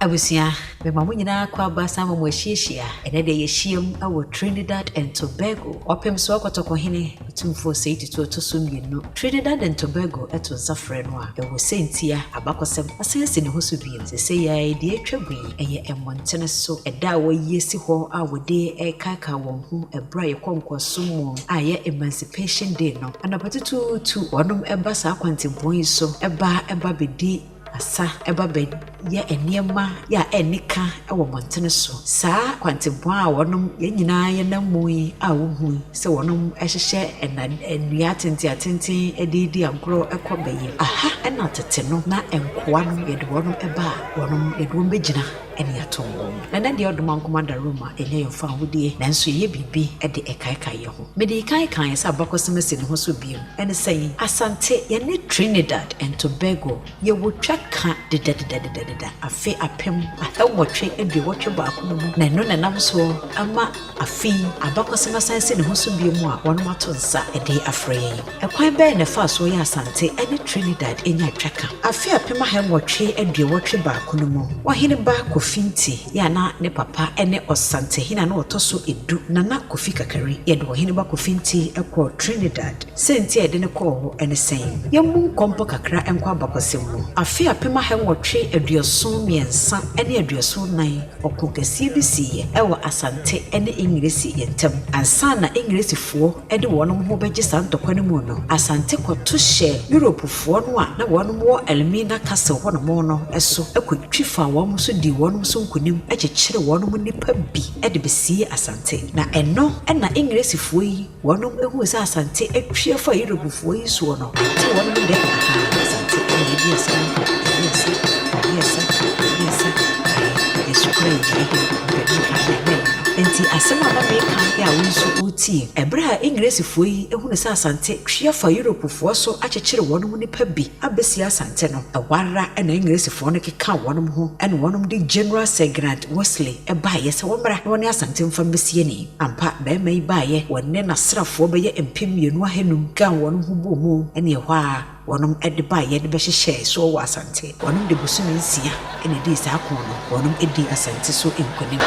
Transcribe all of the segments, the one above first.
Abusia, me mamunyina kwa basa mamwashishia, enede yeshiem awo Trinidad and Tobago. Opem so akotoko hene tumfo seiti to tosumyenu. Trinidad and Tobago eto zafrenwa. Ewo sentia abakosem asense ne hoso biem. Sese ya de atwabui eye emontene so eda wo yesi ho awode ekaka won hu ebra ye konkosum aye Emancipation Day no. Anapatutu tu wonum eba sa kwantebon so eba bedi asa eba be ye eniema ya enika ewo montene so saa kwantebon a wonum ye nyina ye namui a wo hu se wonum ehhehye enua tenti edidi agro ekobeye aha ena tete no na enkoa no ye de wonum eba wonum ye de wombegina eni atongo na de odoma komanda Roma enye yomfa hodie nanso ye bibi ede ekaika ye ho mede kai sa bakosem se ne ho so biem ene sei asante ye ne Trinidad and Tobago ye wo twaka de afi apem ahewotwe ede wotwe baako no na no nanam so ama afi abakosem sanse ne ho so biem a wono mato nsa ede afreye ekwan be ne fa so ye asante ene Trinidad enya twaka afi apem ahewotwe ede wotwe baako no mu wahene ba kofinti ya na ne papa ene osante hina na otoso edu nana kofi kakari ye de wahene ba kofinti ekọ Trinidad senti ede ne kọ ho ene sen ye mu kompo kakra enkwa abakosem mu afi apem ahewotwe aduoson miensa ene aduoson nan okokasi bisi ewo asante ene English yentem ansa na English fo ede wonom ho beje santokwane mu no asante koto hye Europe fo no a na wonom wo Elmina Castle wonom no eso ekotwifa wom so di wonom so nkunim ekekere wonom nipa bi ede besi asante na eno na English fo yi wonom ehu se asante atwie fa Europe fo yi so no ti wonom de asante ene yes enti asema ba meka ya wonso uti ebra English fo yi ehunu se asante twie fa Europe fo so akekere wonom nipa bi abesi asante no awara na English fo no keka wonom ho ene wonom de General Segrat Wesley eba ye se womra woni asante mfa besie ni ampa ba mai ba ye wonne na srafo be ye empem yenu ahenum kan wonom ho bo mu ene ho a wonom ede ba ye de be hyehye so wo asante wonom de busumi nsia ene de sa akon no wonom edi asante so enkonim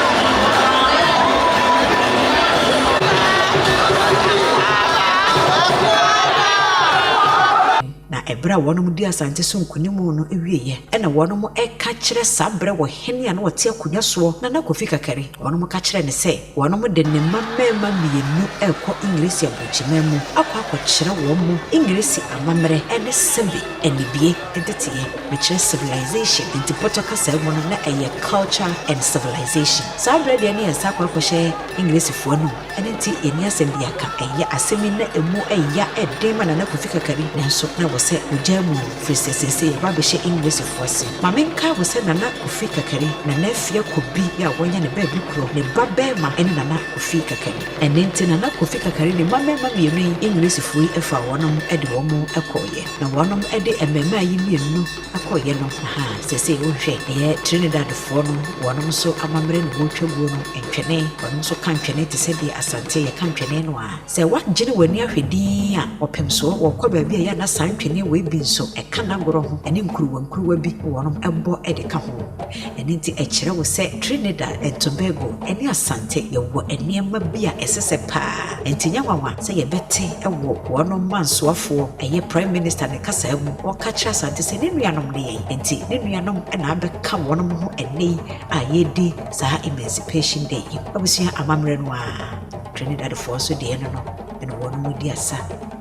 na ebra wonom di asante so nkunimu no ewieye ena wonom eka kire sabre wo hene ya na wote akunya so na kofi kakari wonom ka kire ne se wonom de ne mamema mienu ekọ English abochimemu akwa kire wo mu English amamre ene sebe ene bie edetiye me kire civilization into protocol mo na eye culture and civilization sabre de ne yasa akwa hye English fo no ene ti eni asem aka eye asemi na emu eya edema na kofi kakari nanso na se ujamu frisese ba be she English force mamenka wo se nana kofi kakari na nafia kobi ya wonya ne ba bi kro ne ba ma ene nana kofi kakari ene nti nana kofi kakari ne mamema mienu English fui efa wonom ede wo mu ekoye na wonom ede emema yi mienu akoye no ha sese wo hwe ye Trinidad fo no wonom so amamre no wotwabuo no entwene wonom so kantwene te se bi asante ye kantwene no a se wagene wani ahwedi a opem so wo kwa ba bi ya na santwene we bi so ekana goro ho ene nkuruwa bi wonom ebo ede ka ho ene nti ekire wo se Trinidad and Tobago ene asante ye wo eniema bia esese pa enti nyawawa se ye bete ewo wonom mansoafo eye prime minister ne kasa emu o ka kira asante se ne nuanom ne ye enti ne nuanom na abeka wonom ho ene ayedi sa Emancipation Day abusia amamre no a Trinidad fo so de eno no ene wonom di asa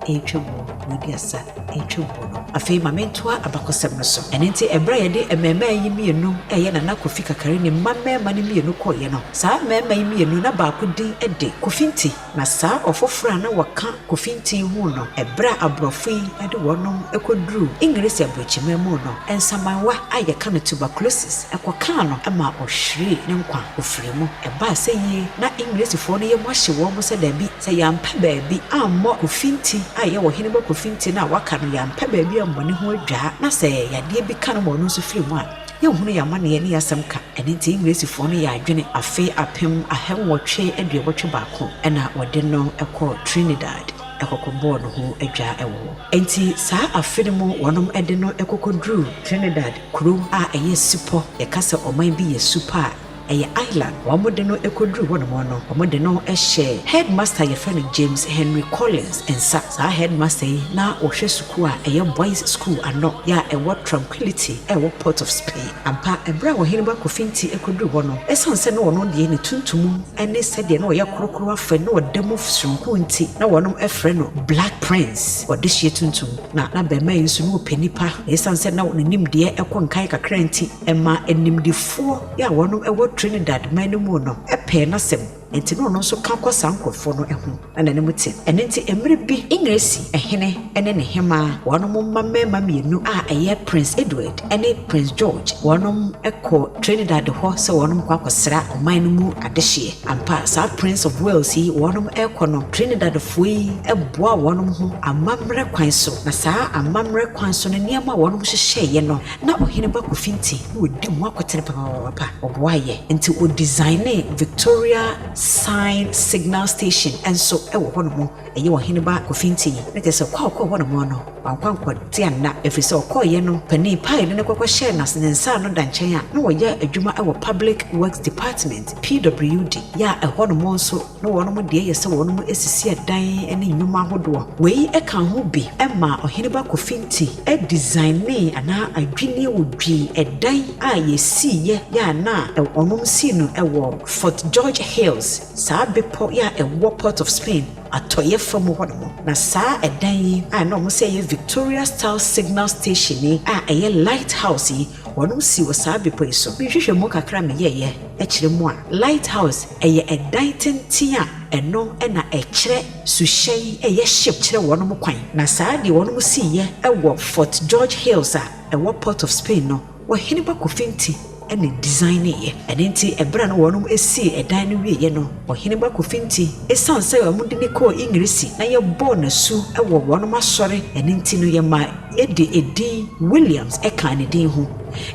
etwebu wodi asa etwebu no afei mamentoa abakosem no so enenti ebra ye de emema yi mienu eye na kofi kakari ne mamema ne mienu koye no saa mema yi mienu na ba ko din ede kofinti na saa ofofra na waka kofinti hu no ebra abrofi ede wonom ekodru English abochimemu no ensamanwa aye ka no tuberculosis ekoka no ama ohwiri ne nkwa ofirimu eba se yi na English fo no ye mohye wo mo se da bi se yampa ba bi ammo kofinti aye wo hene ba kofinti na waka no yampa ba bi ammone ho adwa na se yade bi ka no mo no so firimu a ye hunu ya mane ye ne yasem ka ene nti English fo no ya adwene afe apem ahemwotwe aduobotwe baako ena wode no ekọ Trinidad ekokobɔ no ho adwa ewo enti saa afene mu wonom ede no ekokodru Trinidad kuro a eye super yekasa oman bi ye super eye island wamode no ekodru wonom no wamode no ehye headmaster ye friend James Henry Collins and sa headmaster na ohwe suku a eye boys school ano ya ewo Tranquility ewo Port of Spain ampa ebra wo hene ba kofinti ekodru wono esanse no wono de ne tuntum ene sede no ye korokoro afa no odam fsunku nti na wonom efre no Black Prince odehye tuntum na be ma yinsu no penipa esanse na wonim de ekonkan kakra nti ema enimdifo ya wonom ewo Trinidad manumu no epe na sem enti no so ka kwasa nkofo no ehu na ne muti ene nti emre bi ingresi ehene ene ne hema wonom mamema mienu a eye Prince Edward ene Prince George wonom eko Trinidad ho se wonom kwakosra omanumu adehye ampa sa Prince of Wales yi wonom eko no Trinidad foi eboa wonom ho amamre kwan so na sa amamre kwan so ne niam a wonom hyehye no na ohene ba kofinti wodi mu akotere papa oboaye enti o design Victoria sign signal station and so ewo hono mo eye wo hene ba kofinti ne tese kwa hono mo no wankwankwa ti na efise okoye no pani pai ne kwakwa share na sensa no danchen a no wo ya adwuma ewo public works department PWD ya hono mo so no wono mo de yese wono mo esisi dan ene nyuma hodo wei eka ho bi ema ohene ba kofinti e design ne ana adwini wodwi edan a yesi ya na onom si no ewo Fort George Hills saa bepo ya ewo Port of Spain atoye from hono na saa edan yi a no mo say Victoria style signal station ni a eye lighthouse yi wono si wo saa bepo iso bi hwehwe mo kakra me ye ekire mo a lighthouse eye edan tentia eno na ekire suhye eye ship kire wono mo kwan na saa de wono mo si ye ewo Fort George Hills a ewo Port of Spain no wo hene ba kofinti ene design ye enenti ebra no wonum esi edan no wie no ohene ba kofinti esanse amude ne ko ingresi na ye bo na su ewo wonum asore enenti no ye ma edi Williams eka ne din ho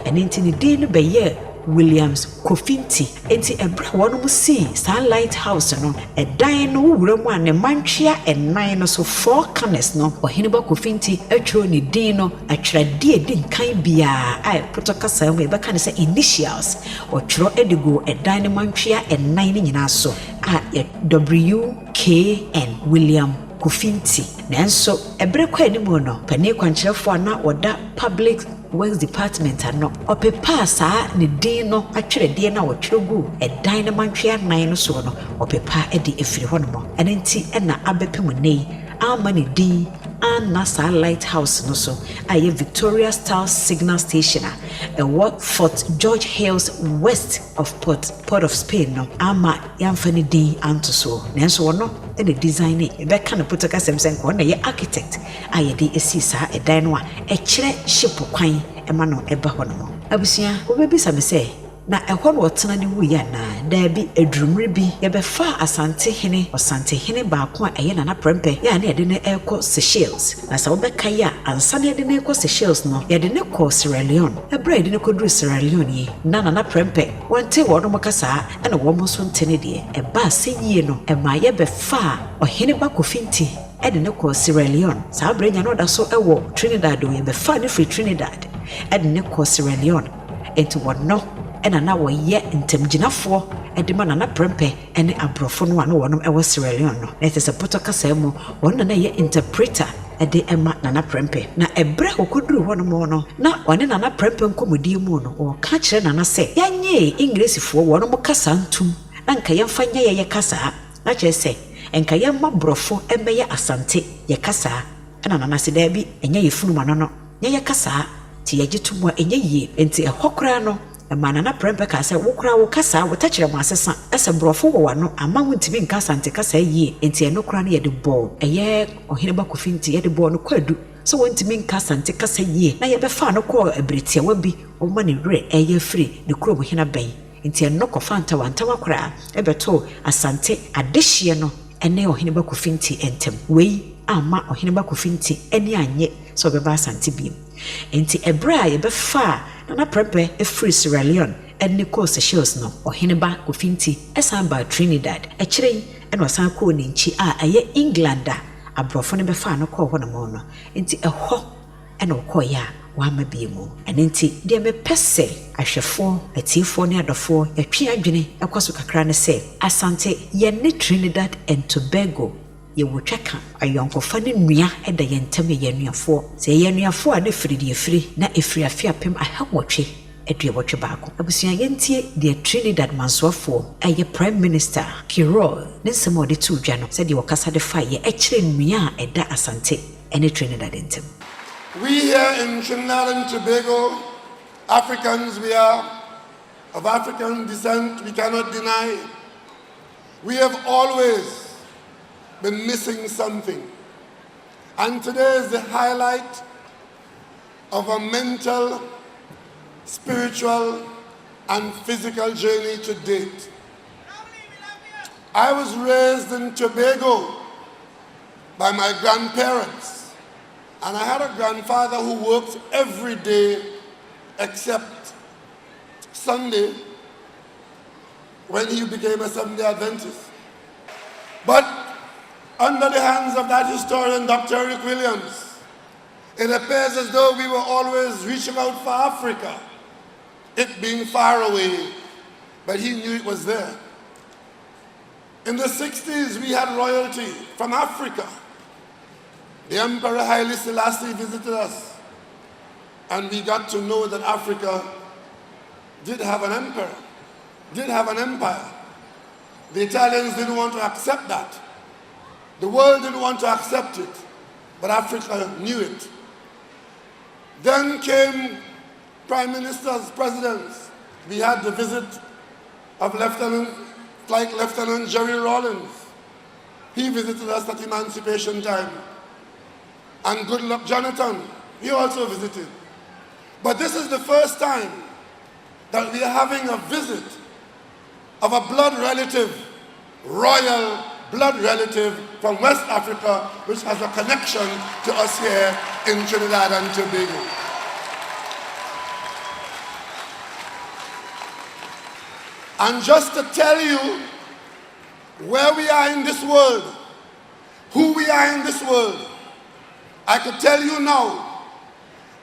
enenti ne din no be ye Williams Kofinti enti ebra wonum si sa lighthouse no edan no wura mu ane mantwea enan no so four corners no ohene ba Kofinti atwo ne din no atwra die nkan bia ai protocol we be kan say initials otwro edigo edan ne mantwea enan ne nyina so a WKN William Kofinti nanso ebre kwa ni mu no pani kwankyerefo na oda public works department ano opepa saa ne din no atwere de na wotweregu edan ne mantwea nan no so no opepa e de efiri ho no mo enenti na abepem nei ama ne din na saa lighthouse no so aye Victoria style signal station a what Fort George Hills west of Port of Spain no ama yamfa ne din anto so nanso wono the design e be kan protocol semsen ko na ye architect aye de esi saa edan no a e kire ship kwan e ma no eba ho no abusia obebisa me se na ehwo no otena ne wuya na da bi edrumre bi ye be fa asante hene ba ko a eye na prempe ya na de ne eko Seychelles na sa obeka ya ansa na de ne eko Seychelles no ye de ne ko Sierra Leone ebra de ne ko dru Sierra Leone yi na prempe wonte wo no makasa na wo mo so ntene de e ba seyie no e ma ye be fa ohene ba kofinti e de ne ko Sierra Leone sa brenya no da so ewo Trinidad o ye be fa ne free Trinidad e de ne ko Sierra Leone enti wono ena na wo ye ntemginafo edema na prempe ene abrofo no ano wonom ewo Sierra Leone no na tese protocol mu wonna na ye interpreter ede ema na prempe na ebra okoduru wonom no na one na prempe nkomodi mu no o ka kire na se yanye inglesifo wonom kasa ntum na nka yemfa nya ye kasa na kire se enka yemma brofo emeye asante ye kasa ena na se da bi enya ye funu mano no ye kasa ti ye gitumwa enye ye enti ehokra no mana na prempe ka se wokra wo kasa wo tachire mo asesa ese brofo wo wano ama wontimi nka sante kasa yie enti enokra na ye de ball eye ohene ba kofinti ye de ball no kwadu so wontimi nka sante kasa yie na ye be fa no ko abretia wa bi o ma ne wre eye free ne kuro hina ben enti enokọ fanta wanta wakra ebeto asante adehye no ene ohene ba kofinti entem wei ama ohene ba kofinti eni anye so be ba asante bi enti ebra ye be fa na prempe e free Sierra Leone ene ko Seychelles no ohene ba kofinti esan ba Trinidad e kire ene osan ko ne nchi a aye England abrofo no befa no kɔ hɔ no mo no enti ɛhɔ ɛna ɔkɔ ya wama bi mu ɛne nti de me pese ahwɛfo atiefo ne adɔfo yɛtwe adwene ɛkɔso kakra ne sɛ asante ye ne Trinidad and Tobago ye wo tweka ayonkofa ne nua ɛda yɛ ntam yɛ nuafo sɛ yɛ nuafo a ne firi de efiri na efiri afia pem ahawɔtwe ɛduabɔtwe baako abusua yɛntie de Trinidad mansoafo ɛyɛ Prime Minister Creole ne nsɛm ɔde tu dwa no sɛ de wɔkasa de fa yɛ ɛkyerɛ nua a ɛda asante ɛne Trinidad ntam. We here in Trinidad and Tobago, Africans, we are of African descent, we cannot deny. We have always been missing something. And today is the highlight of a mental, spiritual, and physical journey to date. I was raised in Tobago by my grandparents. And I had a grandfather who worked every day except Sunday when he became a Seventh-day Adventist. But under the hands of that historian, Dr. Eric Williams, it appears as though we were always reaching out for Africa, it being far away, but he knew it was there. In the 60s, we had royalty from Africa. The Emperor Haile Selassie visited us, and we got to know that Africa did have an emperor, did have an empire. The Italians didn't want to accept that. The world didn't want to accept it, but Africa knew it. Then came prime ministers, presidents. We had the visit of Flight Lieutenant Jerry Rawlins. He visited us at Emancipation time. And Goodluck Jonathan, he also visited. But this is the first time that we are having a visit of a blood relative, royal blood relative from West Africa, which has a connection to us here in Trinidad and Tobago. And just to tell you where we are in this world, who we are in this world, I could tell you now,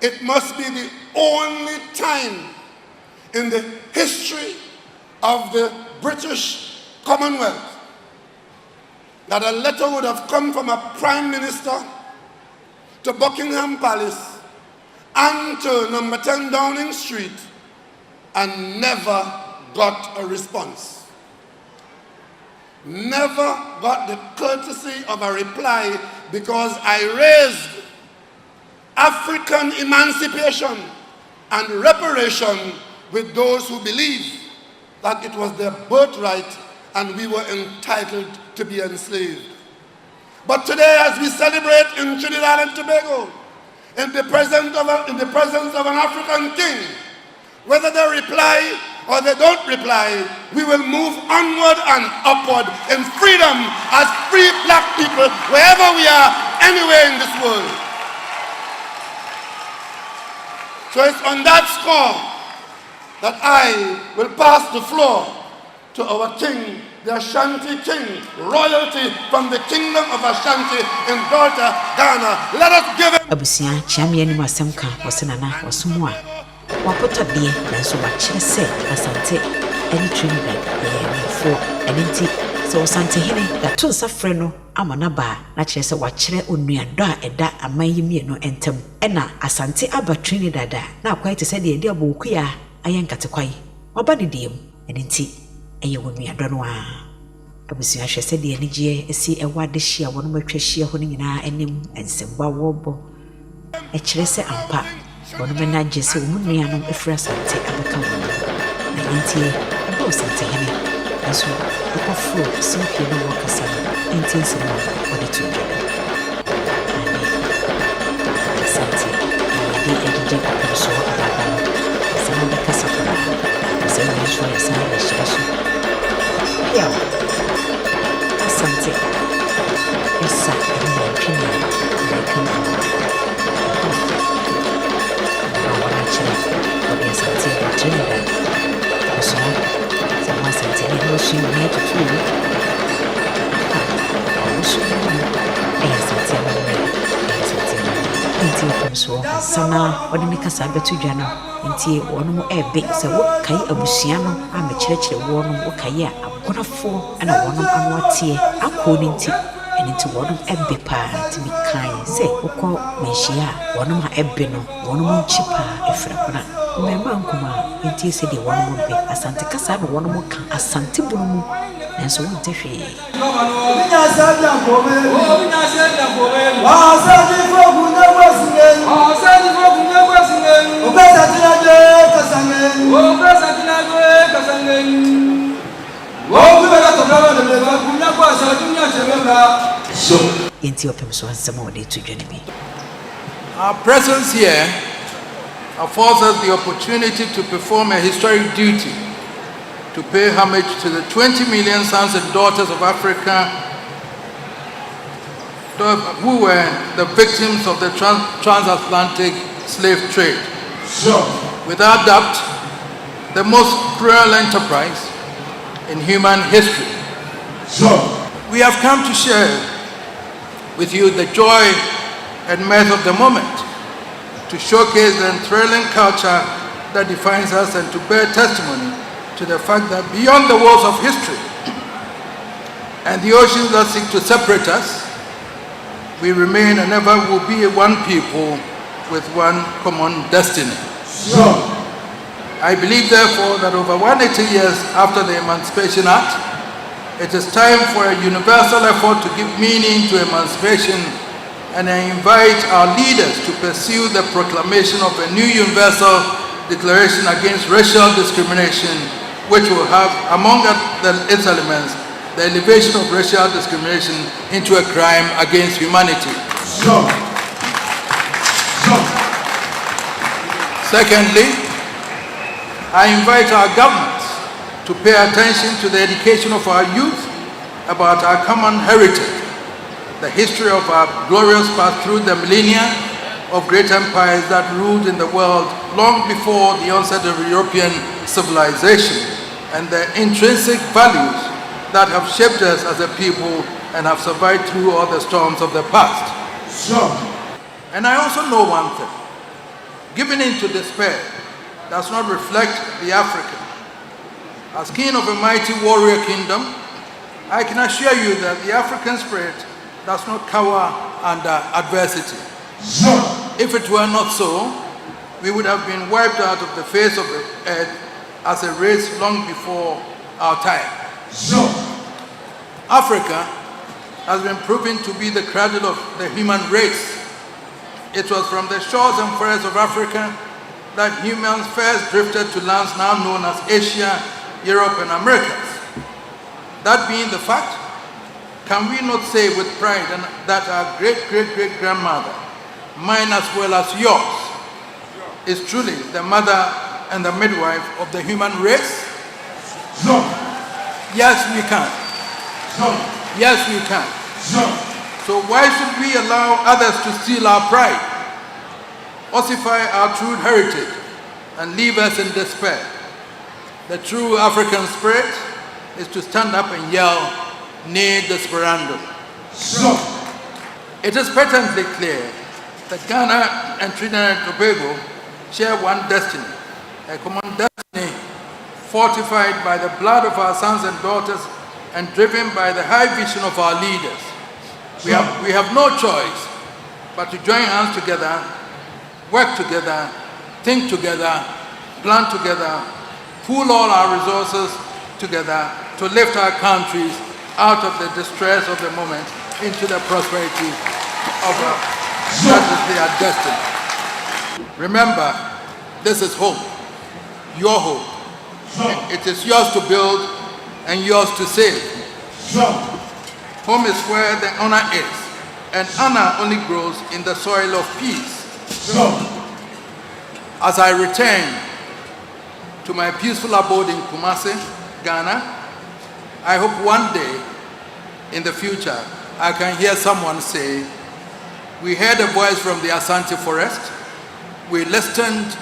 it must be the only time in the history of the British Commonwealth that a letter would have come from a prime minister to Buckingham Palace and to number 10 Downing Street and never got a response. Never got the courtesy of a reply, because I raised African emancipation and reparation with those who believe that it was their birthright and we were entitled to be enslaved. But today, as we celebrate in Trinidad and Tobago, in the presence of an African king, whether they reply or they don't reply, we will move onward and upward in freedom as free black people wherever we are, anywhere in this world. So it's on that score that I will pass the floor to our king, the Ashanti king, royalty from the kingdom of Ashanti in Delta, Ghana. Let us give him. Abusia chamye ni masemka wasenana wasumwa. Wapota bie nanso wakyerɛ sɛ asante ɛne Trinidad yɛyɛfo ɛne nti sɛ asante hene yɛto nsa frɛ no ama na ba na kyerɛ sɛ wakyerɛ onuadɔ a ɛda aman yi mienu ntam ɛna asante aba Trinidad a na akwai te sɛ deɛ ɛde abɔkuya ayɛ nkatekwai waba ne deɛm ɛne nti ɛyɛ onuadɔ no a abusua hwɛ sɛ deɛ anigye esi ɛwa de hyia wɔn matwa hyia ho no nyinaa anim nsɛmba wɔbɔ ɛkyerɛ sɛ ampa wɔn mena gye sɛ wɔn nuanom efra asante abɛka wɔn na yɛntie ɛbɔ asante hene nso ɛkɔforo simpie no wɔ kasa no ntie nsɛm a wɔde to dwa asante ɛde ɛgyegye kɔkɔm so ababa no asɛm a bɛkasa koraa asɛm a nso yɛ san bɛhyerɛ so piaw asante ɛsa ɛne yɛntwene a ɛka mu what is something in Trinidad? So, someone said, "Hey, what's your name to do?" nti opemso sana wode ne kasa beto dwa no nti wono mo ebe se wo kai abusua no a me kyerɛkyerɛ wono wo kai a agonafo ana wono ano atie akɔ ne nti enti wono ebe pa nti mi kai se wokɔ menhia wono ma ebe no wono mo nchi pa efra kona mmɛma nkoma nti se de wono mo be asante kasa no wono mo ka asante bunu mu nanso wonte hwee Our presence here affords us the opportunity to perform a historic duty to pay homage to the 20 million sons and daughters of Africa who were the victims of the transatlantic slave trade. Sure. Without doubt, the most cruel enterprise in human history. Sure. We have come to share with you the joy and mirth of the moment, to showcase the enthralling culture that defines us and to bear testimony to the fact that beyond the walls of history and the oceans that seek to separate us, we remain and ever will be one people with one common destiny. Sure. I believe, therefore, that over 180 years after the Emancipation Act, it is time for a universal effort to give meaning to emancipation, and I invite our leaders to pursue the proclamation of a new universal declaration against racial discrimination, which will have, among its elements, the elevation of racial discrimination into a crime against humanity. Sure. Sure. Secondly, I invite our governments to pay attention to the education of our youth about our common heritage, the history of our glorious past through the millennia of great empires that ruled in the world long before the onset of European civilization, and the intrinsic values that have shaped us as a people and have survived through all the storms of the past. Sure. And I also know one thing: giving in to despair does not reflect the African. As king of a mighty warrior kingdom, I can assure you that the African spirit does not cower under adversity. Sure. If it were not so, we would have been wiped out of the face of the earth as a race long before our time. Sure. Africa has been proven to be the cradle of the human race. It was from the shores and forests of Africa that humans first drifted to lands now known as Asia, Europe, and Americas. That being the fact, can we not say with pride that our great-great-great-grandmother, mine as well as yours, is truly the mother and the midwife of the human race? No. Yes, we can. No. Yes, we can. No. So why should we allow others to steal our pride, ossify our true heritage, and leave us in despair? The true African spirit is to stand up and yell, "Ne desperandum." No. It is patently clear that Ghana and Trinidad and Tobago share one destiny, a common destiny fortified by the blood of our sons and daughters and driven by the high vision of our leaders. We have no choice but to join hands together, work together, think together, plan together, pool all our resources together to lift our countries out of the distress of the moment into the prosperity of that is their destiny. Remember, this is home, your home. It is yours to build and yours to save. Home is where the honor is, and honor only grows in the soil of peace. As I return to my peaceful abode in Kumasi, Ghana, I hope one day in the future I can hear someone say, "We heard a voice from the Asante forest, we listened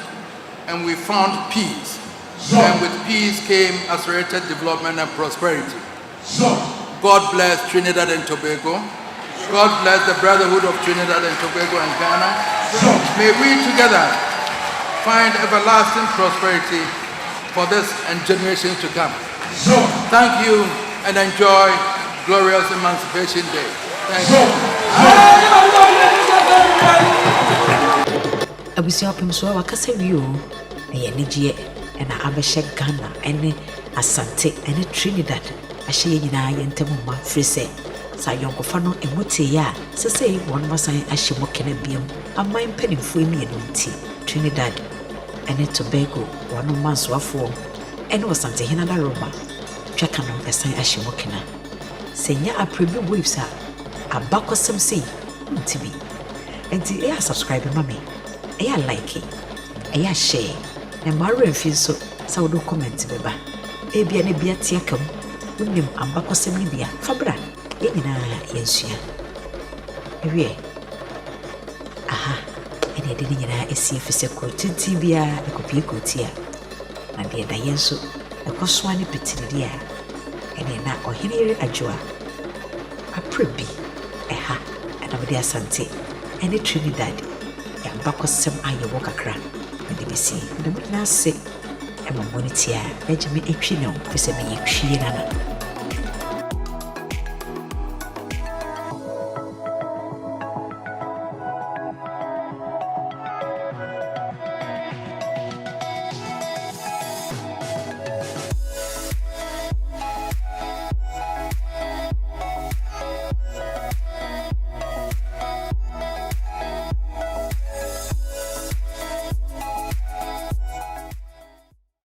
and we found peace. And with peace came accelerated development and prosperity." God bless Trinidad and Tobago. God bless the brotherhood of Trinidad and Tobago and Ghana. May we together find everlasting prosperity for this and generations to come. Thank you and enjoy glorious Emancipation Day. Thank you. Abusia pemso wakasa wiyo eye negie na abehye Ghana ene Asante ene Trinidad ahye nyina ye ntemuma frise sa yonkofa no emote ya sese won masan ahye mokene biam amman panimfo emienu nti Trinidad ene Tobago wonu mansoafo ene Asante hinada Roma twaka no esan ahye mokena senya Aprebi waves a abakosem sei ntibi enti e subscribe mami e like e share na mare mfi so sa wodo comment beba e bia ne bia tie kam unim ambakosem ni bia fabra e nyina yensua ewie aha ene de nyina esi fise ko tinti bia e kopie kotia na de da yenso e kosoa ne petiri a ene na ohenere adwoa Aprebi eha na bodi Asante ene Trinidad ya bakosem ayewo kakra de besi de mo na se e mo bonitia e jeme etwi no fese me yetwie nana